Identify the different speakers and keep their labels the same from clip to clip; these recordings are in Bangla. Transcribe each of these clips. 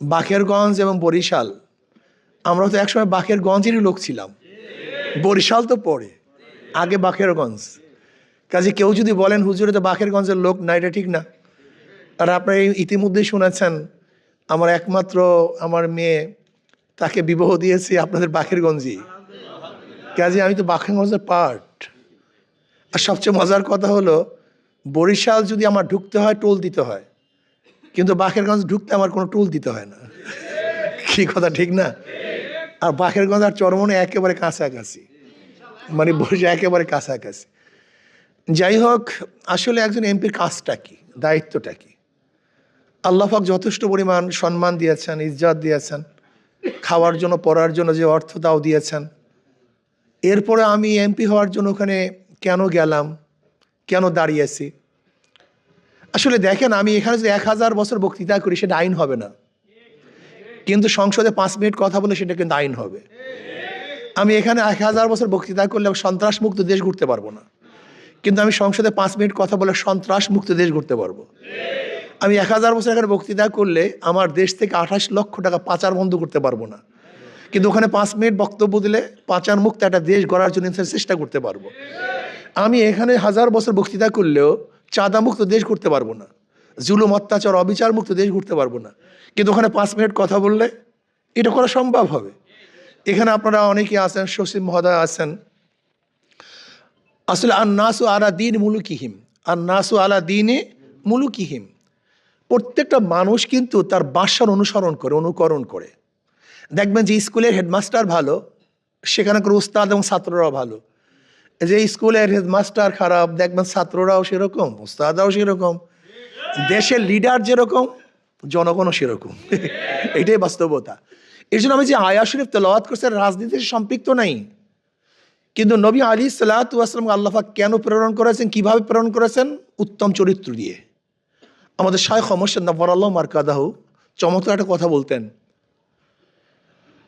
Speaker 1: বাকেরগঞ্জ এবং বরিশাল, আমরা তো একসময় বাকেরগঞ্জেরই লোক ছিলাম, বরিশাল তো পরে, আগে বাকেরগঞ্জ। কাজে কেউ যদি বলেন হুজুরে তো বাকেরগঞ্জের লোক না, এটা ঠিক না। আর আপনারা ইতিমধ্যেই শুনেছেন আমার একমাত্র আমার মেয়ে, তাকে বিবাহ দিয়েছি আপনাদের বাকেরগঞ্জে। কাজে আমি তো বাকেরগঞ্জের পার্ট। আর সবচেয়ে মজার কথা হলো, বরিশাল যদি আমার ঢুকতে হয় টোল দিতে হয়, কিন্তু বাকেরগঞ্জ ঢুকতে আমার কোনো টোল দিতে হয় না। কি কথা ঠিক না? আর বাকেরগঞ্জ আর চরমনে একেবারে কাছাকাছি, মানে বরিশাল একেবারে কাছাকাছি। যাই হোক, আসলে একজন এমপির কাজটা কি, দায়িত্বটা কি? আল্লাহ পাক যথেষ্ট পরিমাণ সম্মান দিয়েছেন, ইজ্জত দিয়েছেন, খাওয়ার জন্য পড়ার জন্য যে অর্থ তাও দিয়েছেন। এরপরে আমি এমপি হওয়ার জন্য ওখানে কেন গেলাম, কেন দাঁড়িয়েছি? আসলে দেখেন, আমি এখানে যদি 1000 বছর বক্তৃতা করি সেটা আইন হবে না, কিন্তু সংসদে 5 মিনিট কথা বলে সেটা কিন্তু আইন হবে। আমি এখানে 1000 বছর বক্তৃতা করলে সন্ত্রাস মুক্ত দেশ ঘুরতে পারবো না, কিন্তু আমি সংসদে 5 মিনিট কথা বলে সন্ত্রাস মুক্ত দেশ ঘুরতে পারবো। আমি 1000 বছর এখানে বক্তৃতা করলে আমার দেশ থেকে 28 লক্ষ টাকা পাচার বন্ধ করতে পারবো না, কিন্তু ওখানে 5 মিনিট বক্তব্য দিলে পাচার মুক্ত একটা দেশ গড়ার জন্য চেষ্টা করতে পারবো। আমি এখানে 1000 বছর বক্তৃতা করলেও চাঁদা মুক্ত দেশ ঘুরতে পারবো না, জুলুম অত্যাচার অবিচার মুক্ত দেশ ঘুরতে পারবো না, কিন্তু ওখানে 5 মিনিট কথা বললে এটা করা সম্ভব হবে। এখানে আপনারা অনেকেই আছেন, সসীম মহোদয় আছেন। আসলে আন্নাসু আলা দিন মুলুকিহিম, আন্নাসু আলা দিনে মুলুকিহিম। প্রত্যেকটা মানুষ কিন্তু তার বাসার অনুসরণ করে, অনুকরণ করে। দেখবেন যে স্কুলের হেডমাস্টার ভালো, সেখানকার উস্তাদ এবং ছাত্ররাও ভালো। যে স্কুলের হেডমাস্টার খারাপ, দেখবেন ছাত্ররাও সেরকম, উস্তাদরাও সেরকম। দেশের লিডার যেরকম, জনগণও সেরকম। এটাই বাস্তবতা। এই জন্য আমি যে আয়াত শরীফ তেলাওয়াত করছি, রাজনীতির সম্পৃক্ত নাই, কিন্তু নবী আলাইহিস সালাম আল্লাহ পাক কেন প্রেরণ করেছেন, কিভাবে প্রেরণ করেছেন? উত্তম চরিত্র দিয়ে। আমাদের শায়খ মুর্শিদ নওয়ারাল্লাহু মারকাদাহু চমৎকার একটা কথা বলতেন,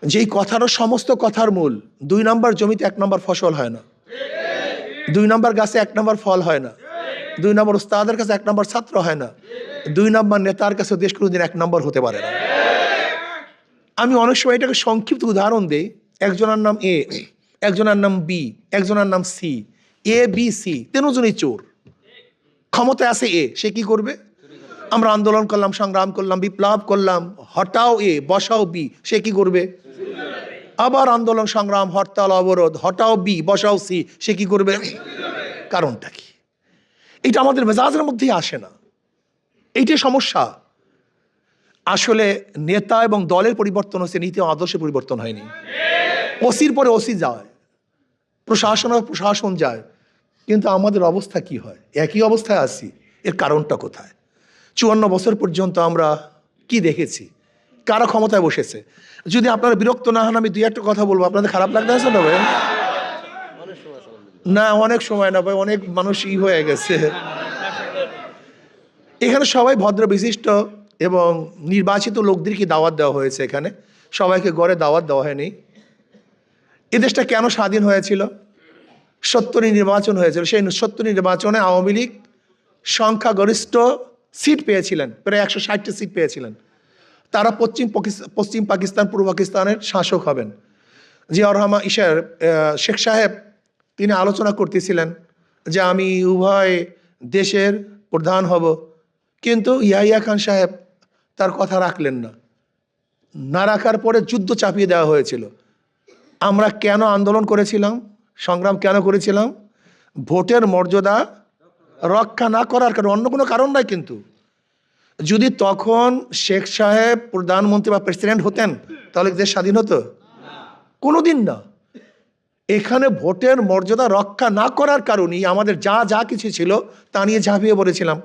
Speaker 1: যেই কথারও সমস্ত কথার মূল, 2 নম্বর জমিতে 1 নম্বর ফসল হয় না, 2 নম্বর গাছে 1 নম্বর ফল হয় না, 2 নম্বর উস্তাদের কাছে 1 নম্বর ছাত্র হয় না, 2 নম্বর নেতার কাছে দেশ কোনোদিন 1 নম্বর হতে পারে না। আমি অনেক সময় এটাকে সংক্ষিপ্ত উদাহরণ দিই। একজনের নাম এ, একজনের নাম বি, একজনের নাম সি। এ বি সি তিনজনই চোর। ক্ষমতায় আছে এ, সে কি করবে? আমরা আন্দোলন করলাম, সংগ্রাম করলাম, বিপ্লব করলাম, হটাও এ বসাও বি, সে কি করবে? আবার আন্দোলন সংগ্রাম, হরতাল অবরোধ, হটাও বি বসাও সি, সে কি করবে? কারণটা কি? এটা আমাদের মেজাজের মধ্যেই আসে না, এইটাই সমস্যা। আসলে নেতা এবং দলের পরিবর্তন হচ্ছে, নীতি ও আদর্শের পরিবর্তন হয়নি। ওসির পরে ওসি যায়, প্রশাসন প্রশাসন যায়, কিন্তু আমাদের অবস্থা কি হয়? একই অবস্থায় আছি। এর কারণটা কোথায়? 54 বছর পর্যন্ত আমরা কি দেখেছি? কারা ক্ষমতায় বসেছে? যদি আপনারা বিরক্ত না হন, আমি 2-1টা কথা বলবো। আপনাদের খারাপ লাগতে আছে না ভাই? না, অনেক সময় না ভাই, অনেক মানুষ হয়ে গেছে এখানে। সবাই ভদ্র বিশিষ্ট এবং নির্বাচিত লোকদেরকে দাওয়াত দেওয়া হয়েছে এখানে, সবাইকে গড়ে দাওয়াত দেওয়া হয়নি। এ দেশটা কেন স্বাধীন হয়েছিল? 70 নির্বাচন হয়েছিল। সেই 70 নির্বাচনে আওয়ামী লীগ সংখ্যাগরিষ্ঠ সিট পেয়েছিলেন, প্রায় 160টি সিট পেয়েছিলেন। তারা পশ্চিম পাকিস্তান, পূর্ব পাকিস্তানের শাসক হবেন। জিয়াউর রহমান শেখ সাহেব তিনি আলোচনা করতেছিলেন যে আমি উভয় দেশের প্রধান হব, কিন্তু ইয়াহিয়া খান সাহেব তার কথা রাখলেন না। না রাখার পরে যুদ্ধ চাপিয়ে দেওয়া হয়েছিল। আমরা কেন আন্দোলন করেছিলাম, সংগ্রাম কেন করেছিলাম? ভোটের মর্যাদা রক্ষা না করার কারণ, অন্য কোনো কারণ নাই। কিন্তু যদি তখন শেখ সাহেব প্রধানমন্ত্রী বা প্রেসিডেন্ট হতেন, তাহলে দেশ স্বাধীন হতো? কোনোদিন না। এখানে ভোটের মর্যাদা রক্ষা না করার কারণেই আমাদের যা যা কিছু ছিল তা নিয়ে ঝাঁপিয়ে পড়েছিলাম।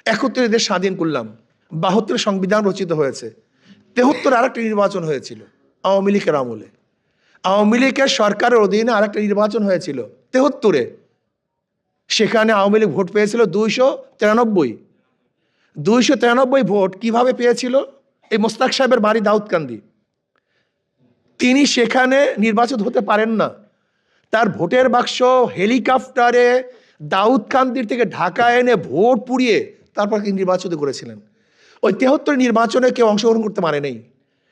Speaker 1: 71 দেশ স্বাধীন করলাম, 72 সংবিধান রচিত হয়েছে, 73 আরেকটা নির্বাচন হয়েছিল আওয়ামী লীগের আমলে। আওয়ামী লীগের সরকারের অধীনে আরেকটা নির্বাচন হয়েছিল 73-এ। সেখানে আওয়ামী লীগ ভোট পেয়েছিল 293 ভোট। কিভাবে পেয়েছিল? এই মোস্তাক সাহেবের বাড়ি দাউদকান্দি, তিনি সেখানে নির্বাচিত হতে পারেন না। তার ভোটের বাক্স হেলিকপ্টারে দাউদকান্দির থেকে ঢাকা এনে ভোট পুড়িয়ে তারপর নির্বাচিত করেছিলেন। ওই 73 নির্বাচনে কেউ অংশগ্রহণ করতে পারে নাই,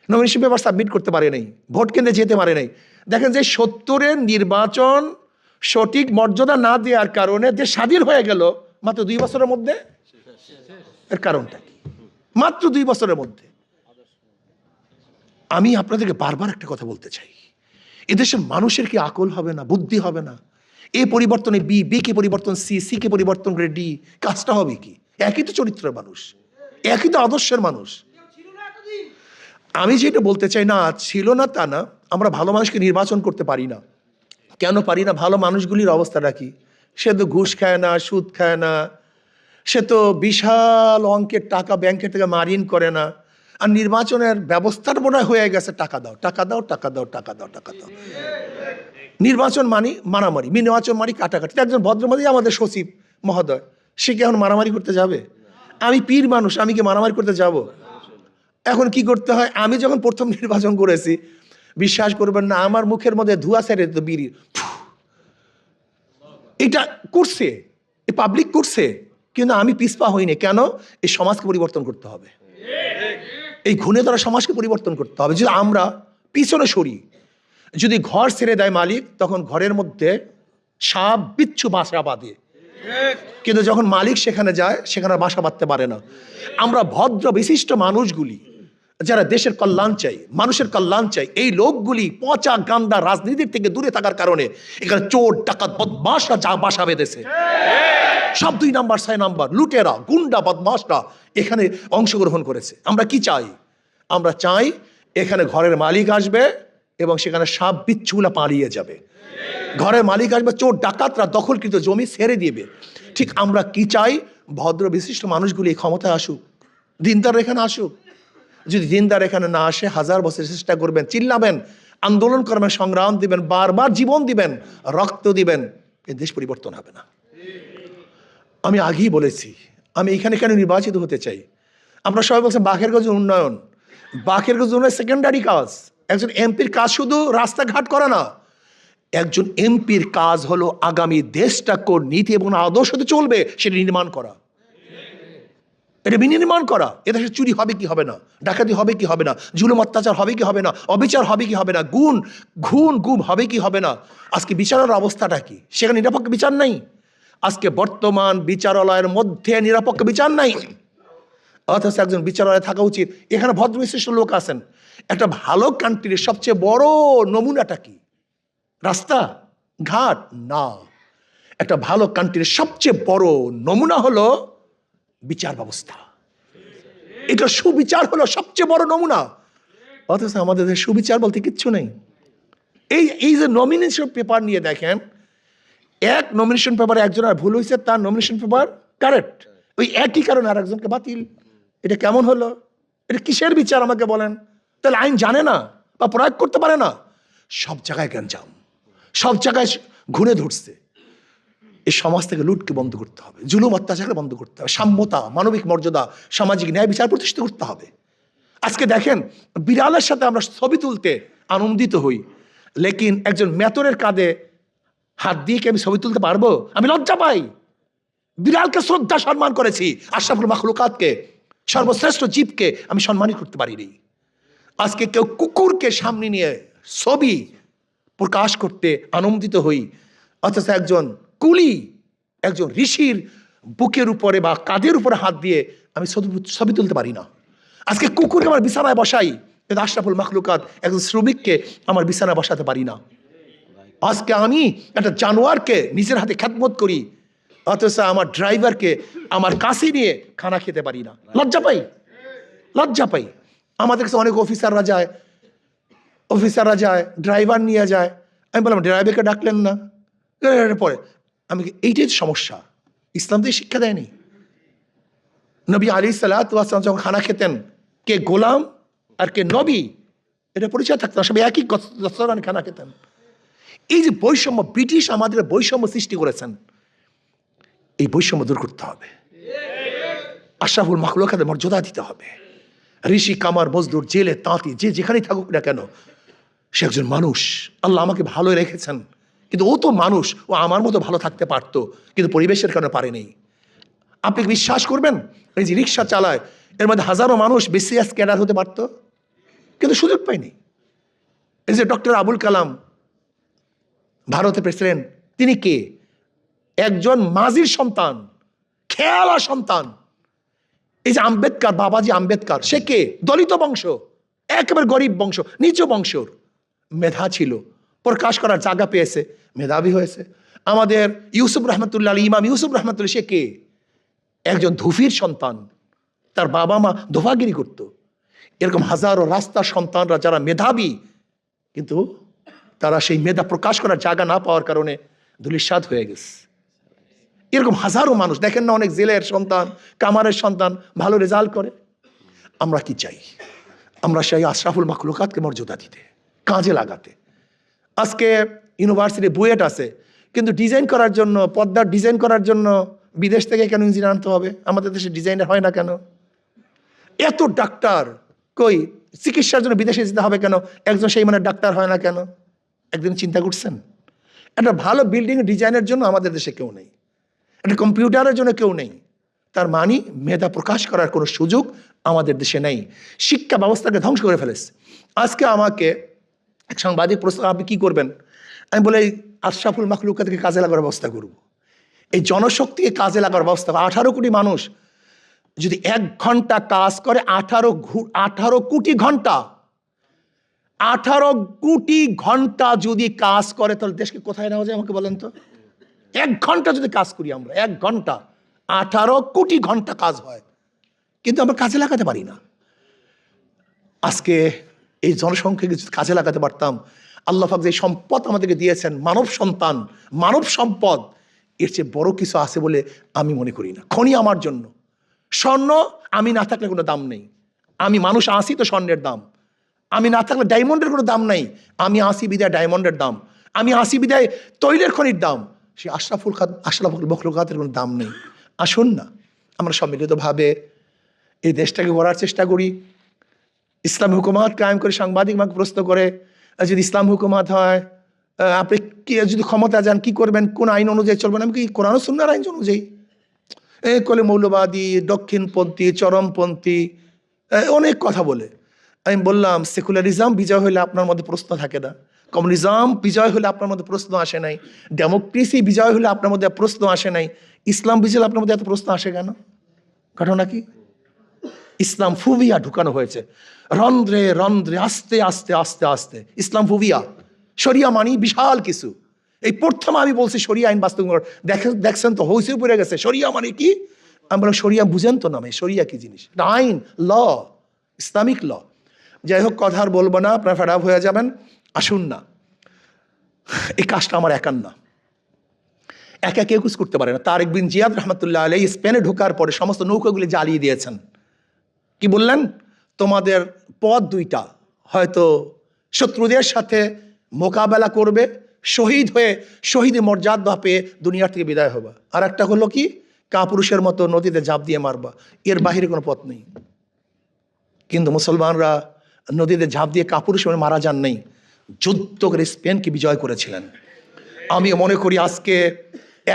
Speaker 1: নমিনেশন পেপার সাবমিট করতে পারে নাই, ভোট কেন্দ্রে যেতে পারে নাই। দেখেন যে 70-এর নির্বাচন সঠিক মর্যাদা না দেওয়ার কারণে যে স্বাধীন হয়ে গেল মাত্র 2 বছরের মধ্যে, এর কারণটা কি? মাত্র 2 বছরের মধ্যে। আমি আপনাদেরকে বারবার একটা কথা বলতে চাই, এদেশের মানুষের কি আকল হবে না, বুদ্ধি হবে না? এ পরিবর্তনে বি, বি কে পরিবর্তন সি, সি কে পরিবর্তন করে ডি, কাজটা হবে কি? একই তো চরিত্রের মানুষ, একই তো আদর্শের মানুষ। আমি যেটা বলতে চাই না ছিল না তা না, আমরা ভালো মানুষকে নির্বাচন করতে পারি না। কেন পারি না? ভালো মানুষগুলির অবস্থাটা কি? সে তো ঘুষ খায় না, সুদ খায় না, সে তো বিশাল অঙ্কের টাকা ব্যাংকের থেকে মারিন করে না। আর নির্বাচনের ব্যবস্থাটা মনে হয়ে গেছে টাকা দাও, টাকা দাও, টাকা দাও, টাকা দাও, টাকা দাও। নির্বাচন মানি মারামারি, নির্বাচন মানি কাটাকাটি। একজন ভদ্রমহিলা আমাদের সচিব মহোদয়, সে কি এখন মারামারি করতে যাবে? আমি পীর মানুষ, আমি কি মারামারি করতে যাব? এখন কি করতে হয়? আমি যখন প্রথম নির্বাচন করেছি, বিশ্বাস করবেন না, আমার মুখের মধ্যে ধোঁয়া ছেড়ে দিত বিড়ির। এটা করছে, এ পাবলিক করছে, কিন্তু আমি পিছপা হইনি। কেন? এই সমাজকে পরিবর্তন করতে হবে, এই ঘুণে ধরা সমাজকে পরিবর্তন করতে হবে। যদি আমরা পিছনে সরি, যদি ঘর ছেড়ে দেয় মালিক, তখন ঘরের মধ্যে সাপ বিচ্ছু বাসা বাঁধে, কিন্তু যখন মালিক সেখানে যায়, সেখানে বাসা বাঁধতে পারে না। আমরা ভদ্র বিশিষ্ট মানুষগুলি যারা দেশের কল্যাণ চাই, মানুষের কল্যাণ চাই, এই লোকগুলি পচা গান্দা রাজনীতির থেকে দূরে থাকার কারণে এখানে চোর ডাকাত বদমাশরা যা বাসা বেঁধেছে, সব 2 নাম্বার 6 নাম্বার লুটেরা গুন্ডা বদমাশরা এখানে অংশগ্রহণ করেছে। আমরা কি চাই? আমরা চাই এখানে ঘরের মালিক আসবে এবং সেখানে সাপ বিচ্ছুগুলা পালিয়ে যাবে। ঘরের মালিক আসবে, চোর ডাকাতরা দখলকৃত জমি ছেড়ে দিবে। ঠিক আমরা কি চাই? ভদ্র বিশিষ্ট মানুষগুলি ক্ষমতায় আসুক, দিনদার এখানে আসুক। যদি দিনদার এখানে না আসে, 1000 বছর চেষ্টা করবেন, চিল্লাবেন, আন্দোলন করবেন, সংগ্রাম দিবেন, বারবার জীবন দিবেন, রক্ত দিবেন, এই দেশ পরিবর্তন হবে না। আমি আগেই বলেছি, আমি এখানে কেন নির্বাচিত হতে চাই। আমরা সবাই বলছেন বাকেরগঞ্জের উন্নয়ন, বাকেরগঞ্জ উন্নয়ন সেকেন্ডারি কাজ। একজন এমপির কাজ শুধু রাস্তাঘাট করা না, একজন এমপির কাজ হলো আগামী দেশটা কোন নীতি এবং আদর্শতে চলবে সেটা নির্মাণ করা, এটা বিনির্মাণ করা। এদেশে চুরি হবে কি হবে না, ডাকাতি হবে কি হবে না, জুলুম অত্যাচার হবে কি হবে না, অবিচার হবে কি হবে না, গুম হবে কি হবে না। আজকে বিচারের অবস্থাটা কি? সেখানে নিরপেক্ষ বিচার নাই। আজকে বর্তমান বিচারালয়ের মধ্যে নিরপেক্ষ বিচার নাই, অথচ একজন বিচারালয়ে থাকা উচিত। এখানে ভদ্র বিশিষ্ট লোক আছেন। একটা ভালো কান্ট্রির সবচেয়ে বড় নমুনাটা কি? রাস্তা ঘাট না, একটা ভালো কান্ট্রির সবচেয়ে বড় নমুনা হলো বিচার ব্যবস্থা। এটা সুবিচার হলো সবচেয়ে বড় নমুনা। অথচ আমাদের সুবিচার বলতে কিচ্ছু নেই। এই যে নমিনেশন পেপার নিয়ে দেখেন, এক নমিনেশন পেপারে একজনের ভুল হয়েছে, তার নমিনেশন পেপার কারেক্ট, ওই একই কারণে আর একজনকে বাতিল। এটা কেমন হলো? এটা কিসের বিচার আমাকে বলেন? তাহলে আইন জানে না বা প্রয়োগ করতে পারে না। সব জায়গায় গ্যাঞ্জাম, সব জায়গায় ঘুরে ধরছে। এই সমাজ থেকে লুটকে বন্ধ করতে হবে, জুলুম অত্যাচারকে বন্ধ করতে হবে, সাম্যতা, মানবিক মর্যাদা, সামাজিক ন্যায় বিচার প্রতিষ্ঠিত করতে হবে। আজকে দেখেন, বিড়ালের সাথে আমরা ছবি তুলতে আনন্দিত হই, লেকিন একজন মেতরের কাঁধে হাত দিয়ে কি আমি ছবি তুলতে পারবো? আমি লজ্জা পাই। বিড়ালকে শ্রদ্ধা সম্মান করেছি, আশরাফুল মাখলুকাতকে, সর্বশ্রেষ্ঠ জীবকে আমি সম্মানই করতে পারিনি। আজকে কেউ কুকুরকে সামনে নিয়ে ছবি প্রকাশ করতে আনন্দিত হই, অথচ একজন কুলি, একজন ঋষির বুকের উপরে বা কাঁধের উপরে হাত দিয়ে আমি ছবি তুলতে পারি না। আজকে কুকুরকে আমার বিছানায় বসাই, কিন্তু আশরাফুল মাখলুকাত একজন শ্রমিককে আমার বিছানায় বসাতে পারি না। আজকে আমি একটা জানোয়ারকে নিজের হাতে খেদমত করি, অথচ আমার ড্রাইভারকে আমার কাছে নিয়ে খানা খেতে পারি না। লজ্জা পাই, লজ্জা পাই। আমাদের কাছে অনেক অফিসাররা যায়, ড্রাইভার নিয়ে যায়। আমি বললাম ড্রাইভারকে ডাকলেন না? পরে আমি, এইটাই সমস্যা, ইসলাম তো শিক্ষা দেয়নি। নবী আলাইহিস সালাম যখন খানা খেতেন, কে গোলাম আর কে নবী এটা পরিচয় থাকতো না, সবাই একই দস্তরখানে খানা খেতেন। এই যে বৈষম্য, ব্রিটিশ আমাদের বৈষম্য সৃষ্টি করেছেন, এই বৈষম্য দূর করতে হবে। আশরাফুল মাখলুকাতের মর্যাদা দিতে হবে। ঋষি, কামার, মজদুর, জেলে, তাঁতি, যে যেখানেই থাকুক না কেন, সে একজন মানুষ। আল্লাহ আমাকে ভালো রেখেছেন, কিন্তু ও তো মানুষ, ও আমার মতো ভালো থাকতে পারতো, কিন্তু পরিবেশের কারণে পারেনি। আপনি বিশ্বাস করবেন, এই যে রিক্সা চালায়, এর মধ্যে হাজারো মানুষ বিসিএস ক্যাডার হতে পারত, কিন্তু সুযোগ পায়নি। এই যে ডক্টর আবুল কালাম, ভারতের প্রেসিডেন্ট, তিনি কে? একজন মাঝির সন্তান, খেয়ালা সন্তান। এই যে আম্বেদকর, বাবাজি আম্বেদকর, সে কে? দলিত বংশ, একেবারে গরিব বংশ, নিচু বংশর। মেধা ছিল, প্রকাশ করার জায়গা পেয়েছে, মেধাবী হয়েছে। আমাদের ইউসুফ রহমতুল্লাহ, ইমাম ইউসুফ রহমতুল্লাহ, সে কে? একজন ধুফির সন্তান, তার বাবা মা ধোফাগিরি করত। এরকম হাজারো রাস্তার সন্তানরা যারা মেধাবী, কিন্তু তারা সেই মেধা প্রকাশ করার জায়গা না পাওয়ার কারণে ধূলিসাৎ হয়ে গেছে। এরকম হাজারো মানুষ দেখেন না, অনেক জেলের সন্তান, কামারের সন্তান ভালো রেজাল্ট করে। আমরা কি চাই? আমরা চাই আশরাফুল মাখলুকাতকে মর্যাদা দিতে, কাজে লাগাতে। আজকে ইউনিভার্সিটি বুয়েট আছে, কিন্তু ডিজাইন করার জন্য, পর্দার ডিজাইন করার জন্য বিদেশ থেকে কেন ইঞ্জিনিয়ার আনতে হবে? আমাদের দেশে ডিজাইনার হয় না কেন? এত ডাক্তার কই, চিকিৎসার জন্য বিদেশে যেতে হবে কেন? একজন সেই মানে ডাক্তার হয় না কেন? একদিন চিন্তা করছেন? একটা ভালো বিল্ডিং ডিজাইনের জন্য আমাদের দেশে কেউ নেই, একটা কম্পিউটারের জন্য কেউ নেই। তার মানে মেধা প্রকাশ করার কোনো সুযোগ আমাদের দেশে নেই। শিক্ষা ব্যবস্থাকে ধ্বংস করে ফেলেছে। আজকে আমাকে এক সাংবাদিক প্রশ্ন, আপনি কি করবেন? আমি বলে এই আশরাফুল মাখলুকাতকে কাজে লাগার ব্যবস্থা করব। এই জনশক্তিকে কাজে লাগার ব্যবস্থা। 18 কোটি মানুষ যদি 1 ঘন্টা কাজ করে, 18 কোটি ঘন্টা, 18 কোটি ঘন্টা যদি কাজ করে, তাহলে দেশকে কোথায় নেওয়া যায় আমাকে বলেন তো? 1 ঘন্টা যদি কাজ করি আমরা, 1 ঘন্টা 18 কোটি ঘন্টা কাজ হয়, কিন্তু আমরা কাজে লাগাতে পারি না। আজকে এই জনসংখ্যাকে যদি কাজে লাগাতে পারতাম, আল্লাহ পাক যে সম্পদ আমাদেরকে দিয়েছেন, মানব সন্তান, মানব সম্পদ, এর চেয়ে বড় কিছু আছে বলে আমি মনে করি না। খনি আমার জন্য, স্বর্ণ আমি না থাকলে কোনো দাম নেই। আমি মানুষ আসি তো স্বর্ণের দাম, আমি না থাকলে ডায়মন্ডের কোনো দাম নাই। আমি আসি বিদায় ডায়মন্ডের দাম, আমি আসি বিদায় তৈলের খনির দাম। সে আশরাফুল মাখলুকাতের কোনো দাম নেই। আসুন না আমরা সম্মিলিতভাবে এই দেশটাকে গড়ার চেষ্টা করি। ইসলামী হুকুমাত কায়েম করে, সাংবাদিক আমাকে প্রশ্ন করে, যদি ইসলাম হুকুমাত হয়, আপনি কি যদি ক্ষমতা যান কি করবেন, কোন আইন অনুযায়ী চলবেন? আমি কি কোরআন ও সুন্নাহর আইন অনুযায়ী? কলে মৌলবাদী, দক্ষিণপন্থী, চরমপন্থী, অনেক কথা বলে। আমি বললাম, সেকুলারিজম বিজয় হলে আপনার মধ্যে প্রশ্ন থাকে না, কমিউনিজম বিজয় হলে আপনার মধ্যে প্রশ্ন আসে নাই, ডেমোক্রেসি বিজয় হলে আপনার মধ্যে প্রশ্ন আসে নাই, ইসলাম বিজয় হলে আপনার মধ্যে এত প্রশ্ন আসে কেন? ঘটনা কি? ইসলাম ফুবিয়া ঢুকানো হয়েছে রন্ধ্রে রন্ধ্রে, আস্তে আস্তে আস্তে আস্তে। ইসলাম ফুবিয়া, শরিয়া মানি বিশাল কিছু। এই প্রথম আমি বলছি শরিয়া আইন বাস্তবায়ন। দেখছেন তো হইসে পড়ে গেছে, শরিয়া মানে কি? আমরা শরিয়া বুঝেন তো নামে, শরিয়া কি জিনিস? আইন, ল, ইসলামিক ল। যাই হোক, কথা আর বলবো না, আপনারা ফেড আপ হয়ে যাবেন। আসুন না, এই কাজটা আমার একার না, একা কেউ কিছু করতে পারে না। তারেক বিন জিয়াদ রহমতুল্লাহ আলাইহি স্পেনে ঢোকার পরে সমস্ত নৌকাগুলি জ্বালিয়ে দিয়েছেন। কি বললেন? তোমাদের পথ দুইটা, হয়তো শত্রুদের সাথে মোকাবেলা করবে, শহীদ হয়ে শহীদ মর্যাদা পেয়ে দুনিয়ার থেকে বিদায় হবা, আর একটা হলো কি, কাপুরুষের মতো নদীতে ঝাঁপ দিয়ে মারবা। এর বাহিরে কোনো পথ নেই। কিন্তু মুসলমানরা নদীতে ঝাঁপ দিয়ে কাপুরুষ মারা যান নেই, যুদ্ধ করে স্পেনকে বিজয় করেছিলেন। আমি মনে করি আজকে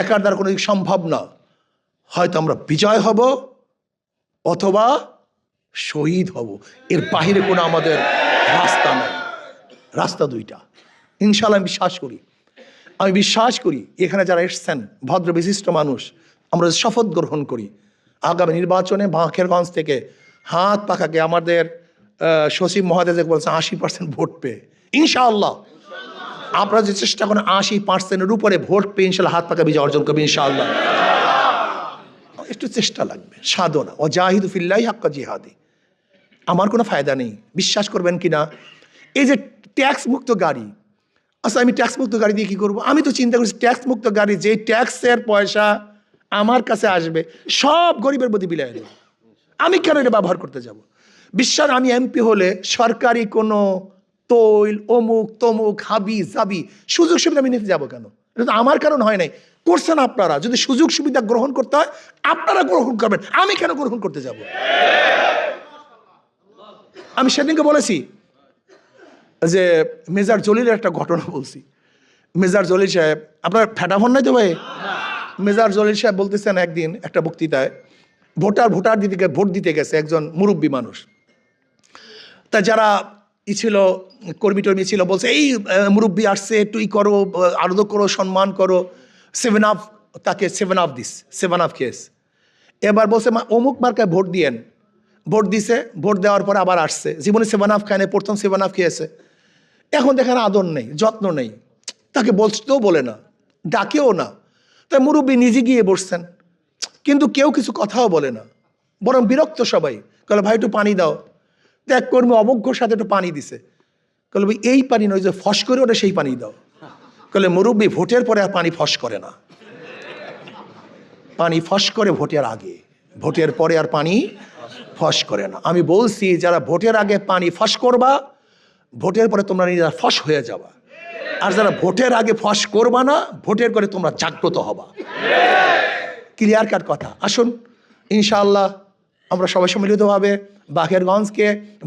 Speaker 1: একার দ্বারা কোনো সম্ভব না। হয়তো আমরা বিজয় হব অথবা শহীদ হব, এর বাহিরে কোনো আমাদের রাস্তা নাই। রাস্তা দুইটা, ইনশাআল্লাহ আমি বিশ্বাস করি। আমি বিশ্বাস করি এখানে যারা এসছেন ভদ্র বিশিষ্ট মানুষ, আমরা শপথ গ্রহণ করি আগামী নির্বাচনে বাঁকেরগঞ্জ থেকে হাত পাখাকে আমাদের সচিব মহোদয় বলছেন 80% ভোট পেয়ে, ইনশাআল্লাহ আপনারা যে চেষ্টা করেন 80%-এর উপরে ভোট পেয়ে ইনশাআল্লাহ হাত পাকা বিজয় অর্জন করবে ইনশাআল্লাহ। একটু চেষ্টা লাগবে, সাধনা। ও জাহিদু ফিল্লাহি হাক্কা জিহাদি। আমার কোনো ফায়দা নেই, বিশ্বাস করবেন কিনা। এই যে ট্যাক্স মুক্ত গাড়ি, আচ্ছা আমি ট্যাক্স মুক্ত গাড়ি দিয়ে কী করবো? আমি তো চিন্তা করছি ট্যাক্স মুক্ত গাড়ি, যে ট্যাক্সের পয়সা আমার কাছে আসবে সব গরিবের প্রতি বিলাই দেব। আমি কেন এটা ব্যবহার করতে যাব? বিশ্বাস, আমি এমপি হলে সরকারি কোনো তৈল অমুক তমুক হাবি জাবি সুযোগ সুবিধা আমি নিতে যাবো কেন? এটা তো আমার কারণ হয় নাই, করছেন আপনারা। যদি সুযোগ সুবিধা গ্রহণ করতে হয় আপনারা গ্রহণ করবেন, আমি কেন গ্রহণ করতে যাব? আমি সেদিনকে বলেছি যে মেজর জলিলের একটা ঘটনা বলছি। মেজর জলিল সাহেব, আপনার ফেটা ফোন নাই তো ভাই? মেজর জলিল সাহেব বলতেছেন একদিন একটা বক্তৃতায় ভোটার দিদিকে ভোট দিতে গেছে একজন মুরব্বী মানুষ। তা যারা ছিল কর্মী টর্মী ছিল, বলছে এই মুরব্বী আসছে, একটু করো, আনন্দ করো, সম্মান করো। 7 আপ, তাকে 7 আপ দিস, 7 আপ খেয়েছে। এবার বলছে অমুক মার্কায় ভোট দিয়েন। ভোট দিছে, ভোট দেওয়ার পরে আবার আসছে, জীবনে 7 আপ খায় না, প্রথম 7 আপ খেয়েছে। এখন দেখেন আদর নেই, যত্ন নেই, তাকে বলতেও বলে না, ডাকেও না। তাই মুরব্বী নিজে গিয়ে বসছেন, কিন্তু কেউ কিছু কথাও বলে না, বরং বিরক্ত সবাই। বলে ভাই একটু পানি দাও। তো এক কর্মী অবজ্ঞর সাথে একটু পানি দিছে। বলে ভাই এই পানি নয়, যে ফস করে ওটা সেই পানি দাও। বলে মুরব্বী ভোটের পরে আর পানি ফস করে না, পানি ফস করে ভোটের আগে, ভোটের পরে আর পানি ফস করে না। আমি বলছি যারা ভোটের আগে পানি ফস করবা, ভোটের পরে তোমরা নিজেরা ফস হয়ে যাবা। আর যারা ভোটের আগে ফস করবা না, ভোটের পরে তোমরা জাগ্রত হবা। ক্লিয়ার কাট কথা। আসুন ইনশাআল্লাহ আমরা সবাই সম্মিলিতভাবে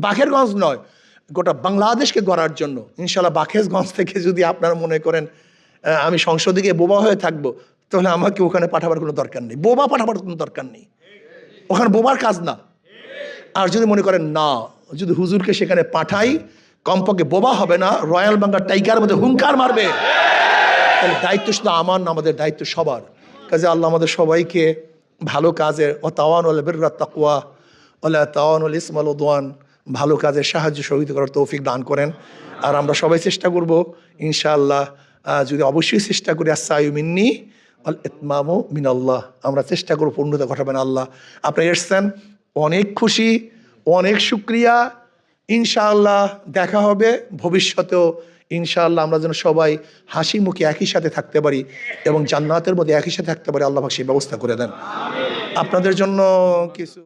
Speaker 1: বাকেরগঞ্জ নয়, গোটা বাংলাদেশকে গড়ার জন্য ইনশাআল্লাহ বাকেরগঞ্জ থেকে যদি আপনারা মনে করেন আমি সংসদে গিয়ে বোবা হয়ে থাকবো, তাহলে আমাকে ওখানে পাঠাবার কোনো দরকার নেই, বোবা পাঠাবার কোনো দরকার নেই, ওখানে বোবার কাজ না। আর যদি মনে করেন না, যদি হুজুরকে সেখানে পাঠাই, কমপক্ষে বোবা হবে না, রয়্যাল বেঙ্গল টাইগার মধ্যে হুঙ্কার মারবে। তাহলে দায়িত্ব শুধু আমার না, আমাদের দায়িত্ব সবার। কাজে আল্লাহ আমাদের সবাইকে ভালো কাজের তাওয়ানুল বিররি ওয়াত তাকওয়া ওয়ালা তাওয়ানুল ইসমি ওয়াল উদওয়ান, ভালো কাজের সাহায্য সহযোগিতা করার তৌফিক দান করেন। আর আমরা সবাই চেষ্টা করব ইনশাআল্লাহ, যদি অবশ্যই চেষ্টা করি, আস-সায়ু মিন্নি ওয়াল ইতমামু মিনাল্লাহ, আমরা চেষ্টা করব পূর্ণতা ঘটাবেন আল্লাহ। আপনি এসছেন, অনেক খুশি, অনেক শুকরিয়া। ইনশাআল্লাহ দেখা হবে ভবিষ্যতেও। ইনশাআল্লাহ আমরা যেন সবাই হাসি মুখে একই সাথে থাকতে পারি এবং জান্নাতের মধ্যে একই সাথে থাকতে পারি, আল্লাহ পাক সেই ব্যবস্থা করে দেন। আপনাদের জন্য কিছু